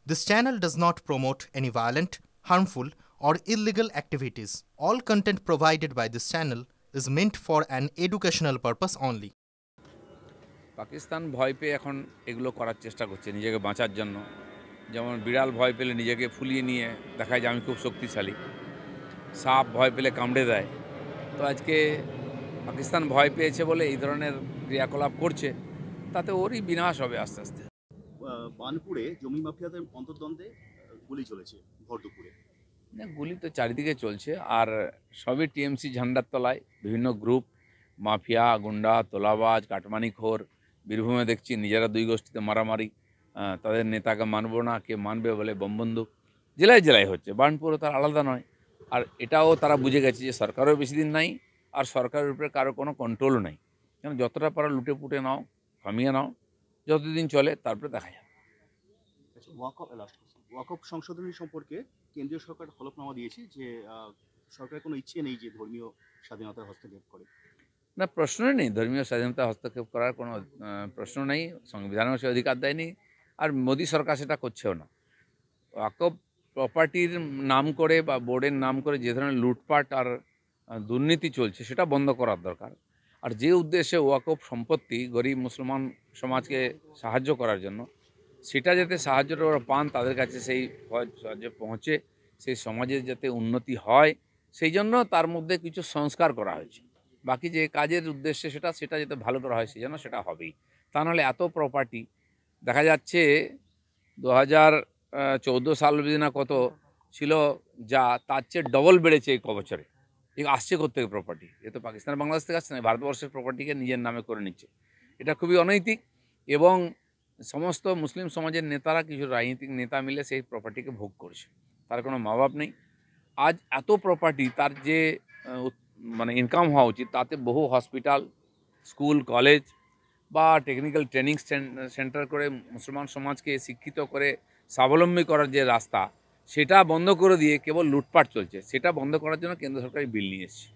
This channel does not promote any violent, harmful, or illegal activities. All content provided by this channel is meant for an educational purpose only. Pakistan ভয় পেয়ে এখন এগুলো করার চেষ্টা করছে নিজেকে বাঁচার জন্য। যেমন বিড়াল ভয় পেলে নিজেকে ফুলিয়ে নিয়ে দেখায় যে আমি খুব শক্তিশালী। সাপ ভয় পেলে কামড়ে দেয়। তো আজকে পাকিস্তান ভয় পেয়েছে বলে এই ধরনের ক্রিয়াকলাপ করছে, তাতে ওরই বিনাশ হবে আস্তে আস্তে। বানপুরে জমি মাফিয়াদের অন্তর্দ্বন্দ্বে গুলি চলেছে ভর দুপুরে। না, গুলি তো চারিদিকে চলছে, আর সবই টিএমসি ঝান্ডার তলায় বিভিন্ন গ্রুপ, মাফিয়া, গুন্ডা, তোলাবাজ, কাটমানিখোর। বীরভূমে দেখছি নিজেরা দুই গোষ্ঠীতে মারামারি, তাদের নেতাকে মানবো না, কে মানবে বলে বমবন্দুক। জেলায় জেলায় হচ্ছে, বার্নপুরও তার আলাদা নয়। আর এটাও তারা বুঝে গেছে যে সরকারও বেশি দিন নাই, আর সরকারের উপরে কারো কোনো কন্ট্রোলও নাই। কেন যতটা পারা লুটে পুটে নাও, থামিয়ে নাও, যতদিন চলে তারপরে দেখা যাবে। ওয়াকফ সংশোধনী সম্পর্কে কেন্দ্রীয় সরকার হলফনামা দিয়েছে যে সরকারের কোনো ইচ্ছে নেই যে ধর্মীয় স্বাধীনতার হস্তক্ষেপ করে। না, প্রশ্নই নেই, ধর্মীয় স্বাধীনতা হস্তক্ষেপ করার কোনো প্রশ্ন নেই, সংবিধানেও সে অধিকার দেয়নি, আর মোদী সরকার সেটা করছেও না। ওয়াকফ প্রপার্টির নাম করে বা বোর্ডের নাম করে যে ধরনের লুটপাট আর দুর্নীতি চলছে সেটা বন্ধ করার দরকার। আর যে উদ্দেশ্যে ওয়াকফ সম্পত্তি গরিব মুসলমান সমাজকে সাহায্য করার জন্য, সেটা যাতে সাহায্যটা ওরা পান, তাদের কাছে সেই সাহায্য পৌঁছে, সেই সমাজের যাতে উন্নতি হয়, সেই জন্য তার মধ্যে কিছু সংস্কার করা হয়েছে। বাকি যে কাজের উদ্দেশ্যে সেটা যাতে ভালো করা হয়, সেই জন্য সেটা হবেই। তা নাহলে এত প্রপার্টি দেখা যাচ্ছে 2014 সাল অবধি না কত ছিল, যা তার চেয়ে ডবল বেড়েছে এই বছরে। এই আসছে কোত্থেকে প্রপার্টি? এ তো পাকিস্তান বাংলাদেশ থেকে আসছে না, ভারতবর্ষের প্রপার্টিকে নিজের নামে করে নিচ্ছে। এটা খুবই অনৈতিক, এবং সমস্ত মুসলিম সমাজের নেতারা, কিছু রাজনৈতিক নেতা মিলে সেই প্রপার্টিকে ভোগ করছে। তার কোনো মা বাপ নেই। আজ এত প্রপার্টি, তার যে মানে ইনকাম হওয়া উচিত, তাতে বহু হসপিটাল, স্কুল, কলেজ বা টেকনিক্যাল ট্রেনিং সেন্টার করে মুসলমান সমাজকে শিক্ষিত করে স্বাবলম্বী করার যে রাস্তা, সেটা বন্ধ করে দিয়ে কেবল লুটপাট চলছে। সেটা বন্ধ করার জন্য কেন্দ্র সরকার বিল নিয়ে এসেছে।